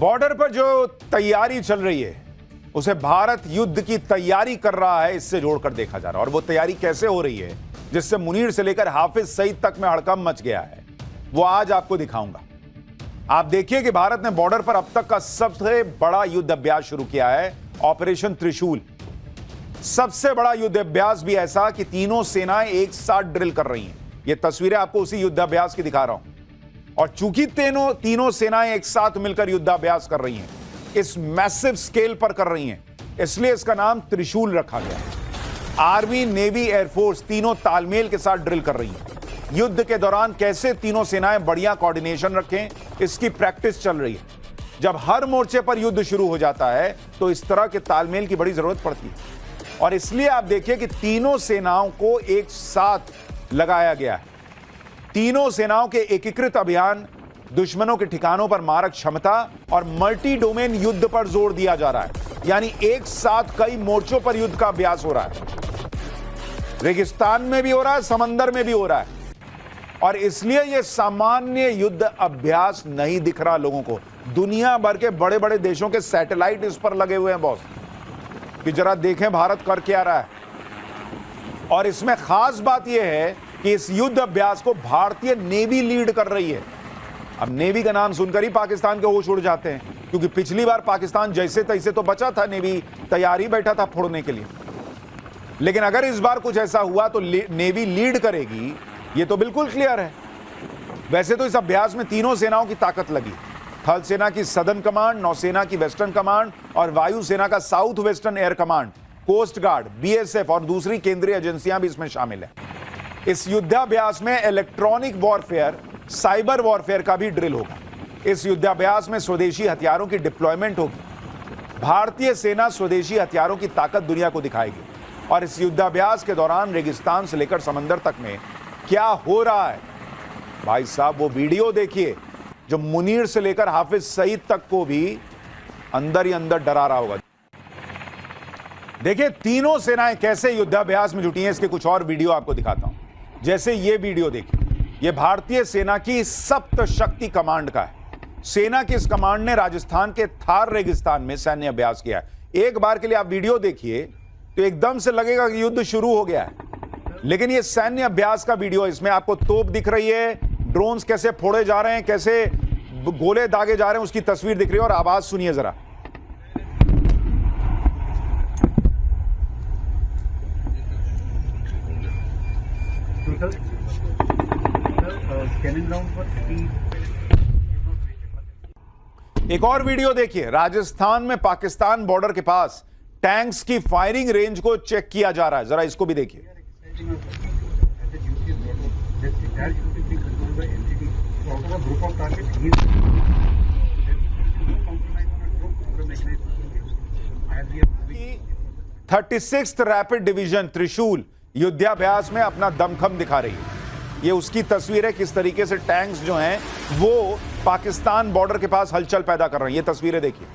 Border पर जो तैयारी चल रही है उसे भारत युद्ध की तैयारी कर रहा है, इससे जोड़कर देखा जा रहा है। और वो तैयारी कैसे हो रही है जिससे मुनीर से लेकर हाफिज सईद तक में हड़कंप मच गया है, वो आज आपको दिखाऊंगा। आप देखिए कि भारत ने बॉर्डर पर अब तक का सबसे बड़ा युद्ध अभ्यास शुरू किया है, ऑपरेशन त्रिशूल। सबसे बड़ा युद्ध अभ्यास भी ऐसा कि तीनों सेनाएं एक साथ ड्रिल कर रही हैं। ये तस्वीरें आपको उसी युद्धाभ्यास की दिखा रहा हूं। और चूंकि तीनों सेनाएं एक साथ मिलकर युद्धाभ्यास कर रही हैं, इस मैसिव स्केल पर कर रही हैं, इसलिए इसका नाम त्रिशूल रखा गया है। आर्मी, नेवी, एयरफोर्स तीनों तालमेल के साथ ड्रिल कर रही हैं। युद्ध के दौरान कैसे तीनों सेनाएं बढ़िया कोऑर्डिनेशन रखें, इसकी प्रैक्टिस चल रही है। जब हर मोर्चे पर युद्ध शुरू हो जाता है तो इस तरह के तालमेल की बड़ी जरूरत पड़ती है। और इसलिए आप देखिए कि तीनों सेनाओं को एक साथ लगाया गया है। तीनों सेनाओं के एकीकृत अभियान, दुश्मनों के ठिकानों पर मारक क्षमता और मल्टी डोमेन युद्ध पर जोर दिया जा रहा है। यानी एक साथ कई मोर्चों पर युद्ध का अभ्यास हो रहा है। रेगिस्तान में भी हो रहा है, समंदर में भी हो रहा है। और इसलिए यह सामान्य युद्ध अभ्यास नहीं दिख रहा लोगों को। दुनिया भर के बड़े बड़े देशों के सैटेलाइट इस पर लगे हुए हैं बॉस, कि जरा देखें भारत कर क्या रहा है। और इसमें खास बात यह है कि इस युद्ध अभ्यास को भारतीय नेवी लीड कर रही है। अब नेवी का नाम सुनकर ही पाकिस्तान के होश उड़ जाते हैं, क्योंकि पिछली बार पाकिस्तान जैसे तैसे तो बचा था, नेवी तैयार ही बैठा था फोड़ने के लिए। लेकिन अगर इस बार कुछ ऐसा हुआ तो नेवी लीड करेगी, ये तो बिल्कुल क्लियर है। वैसे तो इस अभ्यास में तीनों सेनाओं की ताकत लगी। थल सेना की सदर्न कमांड, नौसेना की वेस्टर्न कमांड और वायुसेना का south western air command, coast guard, BSF और दूसरी केंद्रीय एजेंसियां भी इसमें शामिल है। इस युद्धाभ्यास में इलेक्ट्रॉनिक वॉरफेयर, साइबर वॉरफेयर का भी ड्रिल होगा। इस युद्धाभ्यास में स्वदेशी हथियारों की डिप्लॉयमेंट होगी। भारतीय सेना स्वदेशी हथियारों की ताकत दुनिया को दिखाएगी। और इस युद्धाभ्यास के दौरान रेगिस्तान से लेकर समंदर तक में क्या हो रहा है, भाई साहब वो वीडियो देखिए जो मुनीर से लेकर हाफिज सईद तक को भी अंदर ही अंदर डरा रहा होगा। देखिए तीनों सेनाएं कैसे युद्धाभ्यास में जुटी हैं, इसके कुछ और वीडियो आपको दिखाता हूं। जैसे ये वीडियो देखिए, ये भारतीय सेना की सप्त शक्ति कमांड का है। सेना की इस कमांड ने राजस्थान के थार रेगिस्तान में सैन्य अभ्यास किया है। एक बार के लिए आप वीडियो देखिए तो एकदम से लगेगा कि युद्ध शुरू हो गया है, लेकिन ये सैन्य अभ्यास का वीडियो। इसमें आपको तोप दिख रही है, ड्रोन्स कैसे फोड़े जा रहे हैं, कैसे गोले दागे जा रहे हैं, उसकी तस्वीर दिख रही है। और आवाज सुनिए जरा। एक और वीडियो देखिए, राजस्थान में पाकिस्तान बॉर्डर के पास टैंक्स की फायरिंग रेंज को चेक किया जा रहा है। जरा इसको भी देखिए। थर्टी सिक्स्थ रैपिड डिवीजन त्रिशूल युद्धाभ्यास में अपना दमखम दिखा रही है। ये उसकी तस्वीर है, किस तरीके से टैंक्स जो हैं वो पाकिस्तान बॉर्डर के पास हलचल पैदा कर रहे हैं। ये तस्वीरें देखिए।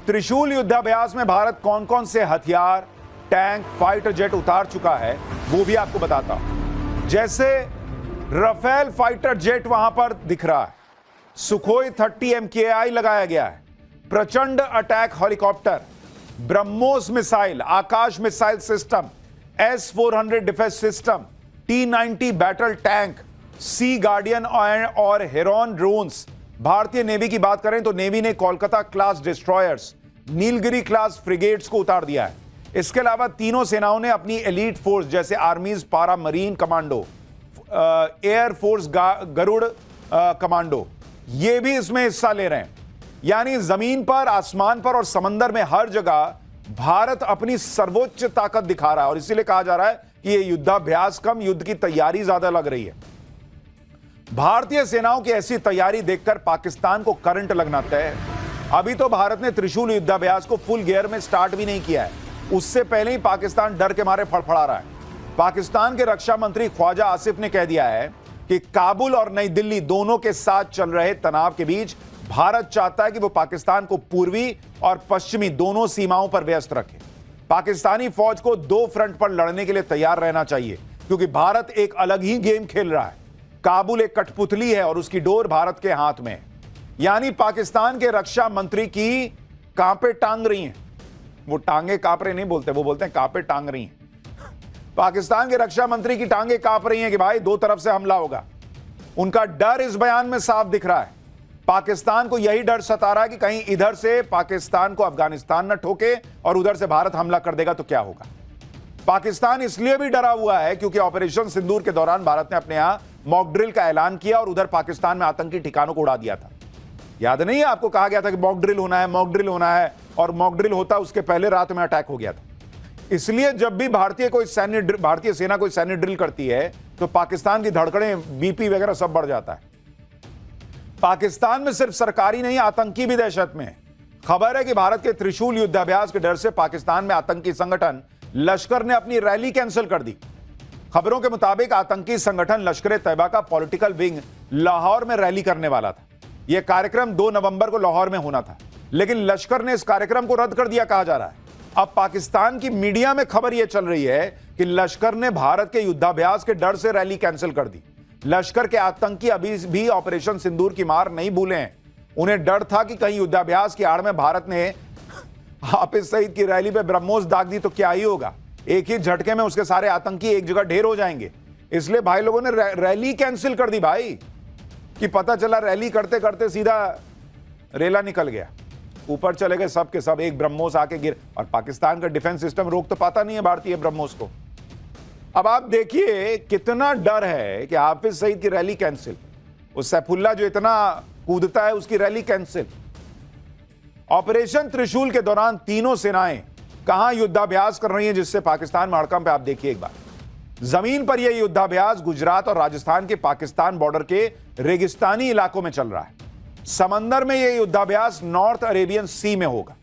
त्रिशूल युद्धाभ्यास में भारत कौन कौन से हथियार, टैंक, फाइटर जेट उतार चुका है वो भी आपको बताता हूं। जैसे राफेल फाइटर जेट वहां पर दिख रहा है, सुखोई 30 MKI लगाया गया है, Prachand attack helicopter, BrahMos missile, Akash missile system, S-400 defence system, T-90 battle tank, sea guardian और हेरॉन ड्रोन्स। भारतीय नेवी की बात करें तो नेवी ने Kolkata class destroyers, Nilgiri class frigates को उतार दिया है। इसके अलावा तीनों सेनाओं ने अपनी एलीट फोर्स जैसे armies para marine commando, air force Garud commando, ये भी इसमें हिस्सा ले रहे हैं। यानी जमीन पर, आसमान पर और समंदर में हर जगह भारत अपनी सर्वोच्च ताकत दिखा रहा है। और इसीलिए कहा जा रहा है कि यह युद्धाभ्यास कम, युद्ध की तैयारी ज्यादा लग रही है। भारतीय सेनाओं की ऐसी तैयारी देखकर पाकिस्तान को करंट लगना तय है। अभी तो भारत ने त्रिशूल युद्धाभ्यास को फुल गियर में स्टार्ट भी नहीं किया है, उससे पहले ही पाकिस्तान डर के मारे फड़फड़ा रहा है। पाकिस्तान के रक्षा मंत्री ख्वाजा आसिफ ने कह दिया है कि काबुल और नई दिल्ली दोनों के साथ चल रहे तनाव के बीच भारत चाहता है कि वो पाकिस्तान को पूर्वी और पश्चिमी दोनों सीमाओं पर व्यस्त रखे। पाकिस्तानी फौज को दो फ्रंट पर लड़ने के लिए तैयार रहना चाहिए, क्योंकि भारत एक अलग ही गेम खेल रहा है। काबुल एक कठपुतली है और उसकी डोर भारत के हाथ में है। यानी पाकिस्तान के रक्षा मंत्री की कांपे टांग रही हैं। वो टांगे कांप रहे नहीं बोलते, वो बोलते हैं कांपे टांग रही हैं। पाकिस्तान के रक्षा मंत्री की टांगे कांप रही हैं कि भाई दो तरफ से हमला होगा। उनका डर इस बयान में साफ दिख रहा है। पाकिस्तान को यही डर सता रहा है कि कहीं इधर से पाकिस्तान को अफगानिस्तान न ठोके और उधर से भारत हमला कर देगा तो क्या होगा। पाकिस्तान इसलिए भी डरा हुआ है क्योंकि ऑपरेशन सिंदूर के दौरान भारत ने अपने यहां मॉक ड्रिल का ऐलान किया और उधर पाकिस्तान में आतंकी ठिकानों को उड़ा दिया था। याद नहीं है आपको, कहा गया था कि मॉक ड्रिल होना है, मॉक ड्रिल होना है, और मॉक ड्रिल होता उसके पहले रात में अटैक हो गया था। इसलिए जब भी भारतीय सेना कोई सैन्य ड्रिल करती है तो पाकिस्तान की धड़कनें, बीपी वगैरह सब बढ़ जाता है। पाकिस्तान में सिर्फ सरकारी नहीं, आतंकी भी दहशत में है। खबर है कि भारत के त्रिशूल युद्धाभ्यास के डर से पाकिस्तान में आतंकी संगठन लश्कर ने अपनी रैली कैंसिल कर दी। खबरों के मुताबिक आतंकी संगठन लश्कर-ए-तैयबा का पॉलिटिकल विंग लाहौर में रैली करने वाला था। यह कार्यक्रम 2 नवंबर को लाहौर में होना था, लेकिन लश्कर ने इस कार्यक्रम को रद्द कर दिया, कहा जा रहा है। अब पाकिस्तान की मीडिया में खबर यह चल रही है कि लश्कर ने भारत के युद्धाभ्यास के डर से रैली कैंसिल कर दी। लश्कर के आतंकी अभी भी ऑपरेशन सिंदूर की मार नहीं भूले हैं। उन्हें डर था कि कहीं युद्धाभ्यास की आड़ में भारत ने हाफिज सईद की रैली पे ब्रह्मोस दाग दी तो क्या ही होगा। एक ही झटके में उसके सारे आतंकी एक जगह ढेर हो जाएंगे। इसलिए भाई लोगों ने रैली कैंसिल कर दी भाई, कि पता चला रैली करते करते सीधा रेला निकल गया, ऊपर चले गए सब के सब, एक ब्रह्मोस आके गिर। और पाकिस्तान का डिफेंस सिस्टम रोक तो पाता नहीं है भारतीय ब्रह्मोस को। अब आप देखिए कितना डर है कि हाफिज सईद की रैली कैंसिल, उस सैफुल्ला जो इतना कूदता है उसकी रैली कैंसिल। ऑपरेशन त्रिशूल के दौरान तीनों सेनाएं कहां युद्धाभ्यास कर रही हैं, जिससे पाकिस्तान में हड़कंप है। आप देखिए एक बार, जमीन पर यह युद्धाभ्यास गुजरात और राजस्थान के पाकिस्तान बॉर्डर के रेगिस्तानी इलाकों में चल रहा है। समंदर में यह युद्धाभ्यास नॉर्थ अरेबियन सी में होगा।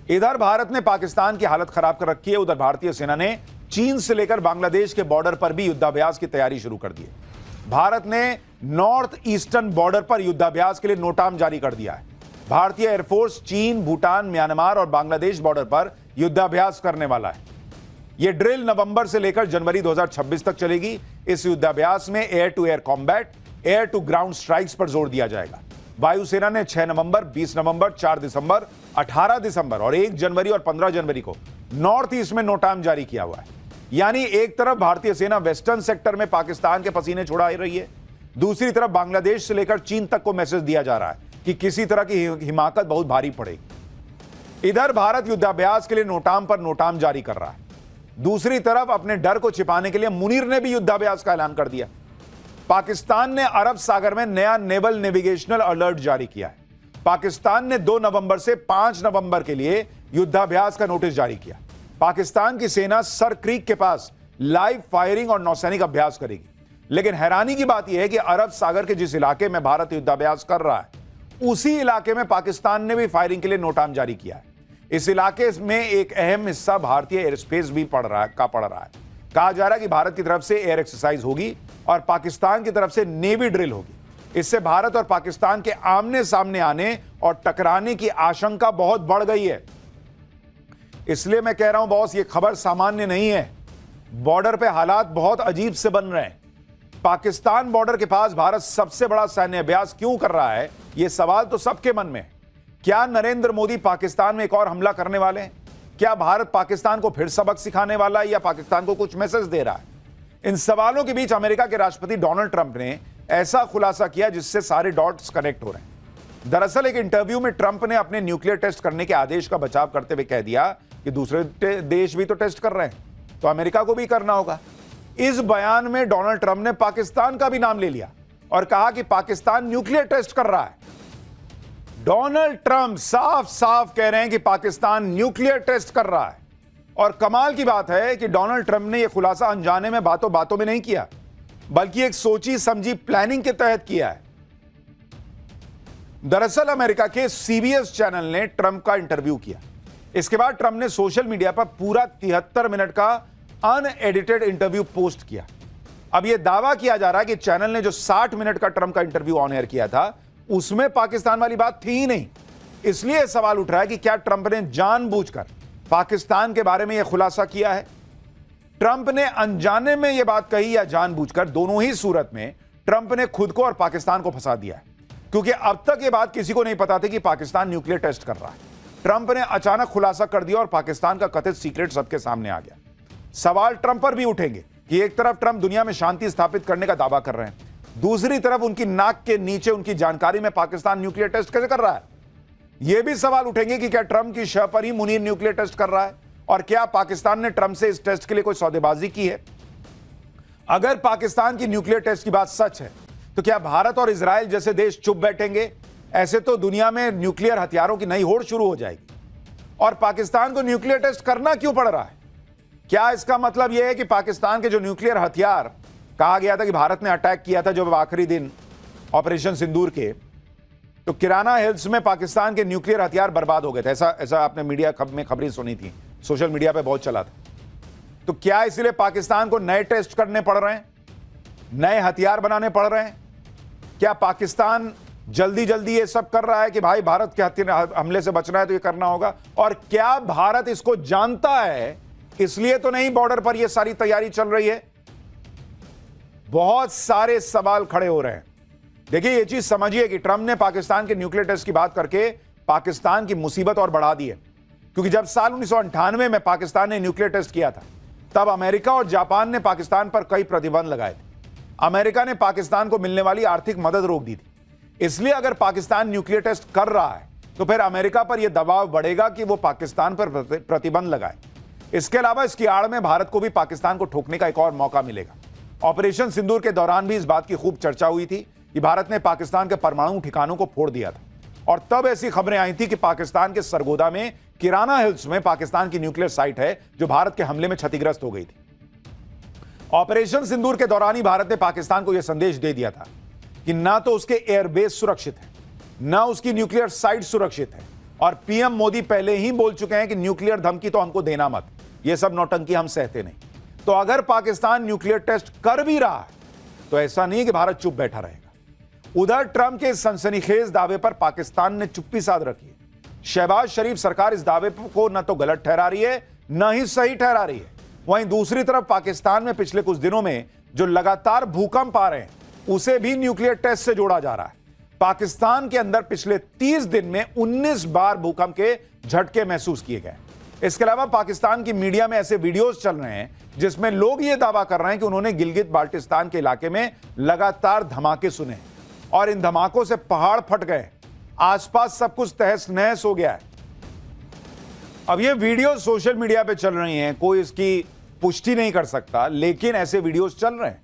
इधर भारत ने पाकिस्तान की हालत खराब कर रखी है, उधर भारतीय सेना ने चीन से लेकर बांग्लादेश के बॉर्डर पर भी युद्धाभ्यास की तैयारी शुरू कर दी है। भारत ने नॉर्थ ईस्टर्न बॉर्डर पर युद्धाभ्यास के लिए नोटाम जारी कर दिया है। भारतीय एयरफोर्स चीन, भूटान, म्यांमार और बांग्लादेश बॉर्डर पर युद्धाभ्यास करने वाला है। यह ड्रिल नवंबर से लेकर जनवरी 2026 तक चलेगी। इस युद्धाभ्यास में air to air combat, air to ground strikes पर जोर दिया जाएगा। वायुसेना ने 6 नवंबर, 20 नवंबर, 4 दिसंबर, 18 दिसंबर और 1 जनवरी और 15 जनवरी को नॉर्थ ईस्ट में नोटाम जारी किया हुआ है। यानी एक तरफ भारतीय सेना वेस्टर्न सेक्टर में पाकिस्तान के पसीने छुड़ा रही है, दूसरी तरफ बांग्लादेश से लेकर चीन तक को मैसेज दिया जा रहा है कि किसी तरह की हिमाकत बहुत भारी पड़ेगी। इधर भारत युद्धाभ्यास के लिए नोटाम पर नोटाम जारी कर रहा है, दूसरी तरफ अपने डर को छिपाने के लिए मुनीर ने भी युद्धाभ्यास का ऐलान कर दिया। पाकिस्तान ने अरब सागर में नया नेवल नेविगेशनल अलर्ट जारी किया है। पाकिस्तान ने 2 नवंबर से 5 नवंबर के लिए युद्धाभ्यास का नोटिस जारी किया। पाकिस्तान की सेना सर क्रीक के पास लाइव फायरिंग और नौसैनिक अभ्यास करेगी। लेकिन हैरानी की बात यह है कि अरब सागर के जिस इलाके में भारत युद्धाभ्यास कर रहा है, उसी इलाके में पाकिस्तान ने भी फायरिंग के लिए नोटाम जारी किया है। इस इलाके में एक अहम हिस्सा भारतीय एयर स्पेस भी पड़ रहा है। कहा जा रहा है कि भारत की तरफ से एयर एक्सरसाइज होगी और पाकिस्तान की तरफ से नेवी ड्रिल होगी। इससे भारत और पाकिस्तान के आमने सामने आने और टकराने की आशंका बहुत बढ़ गई है। इसलिए मैं कह रहा हूं बॉस, ये खबर सामान्य नहीं है। बॉर्डर पे हालात बहुत अजीब से बन रहे हैं। पाकिस्तान बॉर्डर के पास भारत सबसे बड़ा सैन्य अभ्यास क्यों कर रहा है, यह सवाल तो सबके मन में है। क्या नरेंद्र मोदी पाकिस्तान में एक और हमला करने वाले हैं? क्या भारत पाकिस्तान को फिर सबक सिखाने वाला है या पाकिस्तान को कुछ मैसेज दे रहा है? इन सवालों के बीच अमेरिका के राष्ट्रपति डोनाल्ड ट्रंप ने ऐसा खुलासा किया जिससे सारे डॉट्स कनेक्ट हो रहे हैं। दरअसल एक इंटरव्यू में ट्रंप ने अपने न्यूक्लियर टेस्ट करने के आदेश का बचाव करते हुए कह दिया कि दूसरे देश भी तो टेस्ट कर रहे हैं, तो अमेरिका को भी करना होगा। इस बयान में डोनाल्ड ट्रंप ने पाकिस्तान का भी नाम ले लिया और कहा कि पाकिस्तान न्यूक्लियर टेस्ट कर रहा है। डोनाल्ड ट्रंप साफ साफ कह रहे हैं कि पाकिस्तान न्यूक्लियर टेस्ट कर रहा है। और कमाल की बात है कि डोनाल्ड ट्रंप ने यह खुलासा अनजाने में बातों बातों में नहीं किया, बल्कि एक सोची समझी प्लानिंग के तहत किया है। दरअसल अमेरिका के सीबीएस चैनल ने ट्रंप का इंटरव्यू किया। इसके बाद ट्रंप ने सोशल मीडिया पर पूरा 73 मिनट का अनएडिटेड इंटरव्यू पोस्ट किया। अब यह दावा किया जा रहा है कि चैनल ने जो 60 मिनट का ट्रंप का इंटरव्यू ऑन एयर किया था, उसमें पाकिस्तान वाली बात थी ही नहीं। इसलिए सवाल उठ रहा है कि क्या ट्रंप ने जानबूझकर पाकिस्तान के बारे में यह खुलासा किया है? ट्रंप ने अनजाने में यह बात कही या जानबूझकर, दोनों ही सूरत में ट्रंप ने खुद को और पाकिस्तान को फंसा दिया है। क्योंकि अब तक ये बात किसी को नहीं पता थी कि पाकिस्तान न्यूक्लियर टेस्ट कर रहा है। ट्रंप ने अचानक खुलासा कर दिया और पाकिस्तान का कथित सीक्रेट सबके सामने आ गया। सवाल ट्रंप पर भी उठेंगे कि एक तरफ ट्रंप दुनिया में शांति स्थापित करने का दावा कर रहे हैं, दूसरी तरफ उनकी नाक के नीचे उनकी जानकारी में पाकिस्तान न्यूक्लियर टेस्ट कैसे कर रहा है। यह भी सवाल उठेंगे कि क्या ट्रंप की शह पर ही मुनीर न्यूक्लियर टेस्ट कर रहा है और क्या पाकिस्तान ने ट्रंप से इस टेस्ट के लिए कोई सौदेबाजी की है। अगर पाकिस्तान की न्यूक्लियर टेस्ट की बात सच है तो क्या भारत और इजराइल जैसे देश चुप बैठेंगे? ऐसे तो दुनिया में न्यूक्लियर हथियारों की नई होड़ शुरू हो जाएगी। और पाकिस्तान को न्यूक्लियर टेस्ट करना क्यों पड़ रहा है? क्या इसका मतलब यह है कि पाकिस्तान के जो न्यूक्लियर हथियार कहा गया था कि भारत ने अटैक किया था जब आखिरी दिन ऑपरेशन सिंदूर के, तो किराना हिल्स में पाकिस्तान के न्यूक्लियर हथियार बर्बाद हो गए थे, ऐसा आपने मीडिया में खबरें सुनी थी, सोशल मीडिया पे बहुत चला था। तो क्या इसलिए पाकिस्तान को नए टेस्ट करने पड़ रहे हैं, नए हथियार बनाने पड़ रहे हैं? क्या पाकिस्तान जल्दी जल्दी ये सब कर रहा है कि भाई भारत के हथियार हमले से बचना है तो ये करना होगा? और क्या भारत इसको जानता है, इसलिए तो नहीं बॉर्डर पर ये सारी तैयारी चल रही है? बहुत सारे सवाल खड़े हो रहे हैं। देखिए, ये चीज समझिए कि ट्रंप ने पाकिस्तान के न्यूक्लियर टेस्ट की बात करके पाकिस्तान की मुसीबत और बढ़ा दी है। क्योंकि जब साल 1998 में पाकिस्तान ने न्यूक्लियर टेस्ट किया था, तब अमेरिका और जापान ने पाकिस्तान पर कई प्रतिबंध लगाए थे। अमेरिका ने पाकिस्तान को मिलने वाली आर्थिक मदद रोक दी थी। इसलिए अगर पाकिस्तान न्यूक्लियर टेस्ट कर रहा है तो फिर अमेरिका पर यह दबाव बढ़ेगा कि वो पाकिस्तान पर प्रतिबंध लगाए। इसके अलावा इसकी आड़ में भारत को भी पाकिस्तान को ठोकने का एक और मौका मिलेगा। ऑपरेशन सिंदूर के दौरान भी इस बात की खूब चर्चा हुई थी कि भारत ने पाकिस्तान के परमाणु ठिकानों को फोड़ दिया था और तब ऐसी खबरें आई थी कि पाकिस्तान के सरगोदा में किराना हिल्स में पाकिस्तान की न्यूक्लियर साइट है जो भारत के हमले में क्षतिग्रस्त हो गई थी। ऑपरेशन सिंदूर के दौरान ही भारत ने पाकिस्तान को यह संदेश दे दिया था कि ना तो उसके एयरबेस सुरक्षित है, ना उसकी न्यूक्लियर साइट सुरक्षित है। और पीएम मोदी पहले ही बोल चुके हैं कि न्यूक्लियर धमकी तो हमको देना मत, यह सब नौटंकी हम सहते नहीं। तो अगर पाकिस्तान न्यूक्लियर टेस्ट कर भी रहा है तो ऐसा नहीं कि भारत चुप बैठा रहेगा। उधर ट्रंप के सनसनीखेज दावे पर पाकिस्तान ने चुप्पी साध रखी है। शहबाज शरीफ सरकार इस दावे को न तो गलत ठहरा रही है न ही सही ठहरा रही है। वहीं दूसरी तरफ पाकिस्तान में पिछले कुछ दिनों में जो लगातार भूकंप आ रहे हैं उसे भी न्यूक्लियर टेस्ट से जोड़ा जा रहा है। पाकिस्तान के अंदर पिछले 30 दिन में 19 बार भूकंप के झटके महसूस किए गए। इसके अलावा पाकिस्तान की मीडिया में ऐसे वीडियोस चल रहे हैं जिसमें लोग यह दावा कर रहे हैं कि उन्होंने गिलगित बाल्टिस्तान के इलाके में लगातार धमाके सुने और इन धमाकों से पहाड़ फट गए, आसपास सब कुछ तहस नहस हो गया है। अब ये वीडियो सोशल मीडिया पे चल रही हैं, कोई इसकी पुष्टि नहीं कर सकता, लेकिन ऐसे वीडियोस चल रहे हैं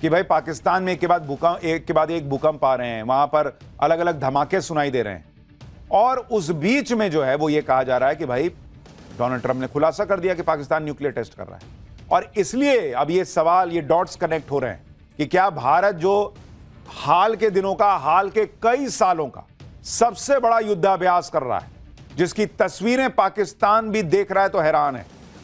कि भाई पाकिस्तान में एक के बाद एक भूकंप आ रहे हैं, वहां पर अलग अलग धमाके सुनाई दे रहे हैं। और उस बीच में जो है वो ये कहा जा रहा है कि भाई डोनाल्ड ट्रंप ने खुलासा कर दिया कि पाकिस्तान न्यूक्लियर टेस्ट कर रहा है। और इसलिए अब ये सवाल, ये डॉट्स कनेक्ट हो रहे हैं कि क्या भारत जो हाल के दिनों का, हाल के कई सालों का सबसे बड़ा युद्धाभ्यास कर रहा है, जिसकी तस्वीरें पाकिस्तान भी देख रहा है तो हैरान है।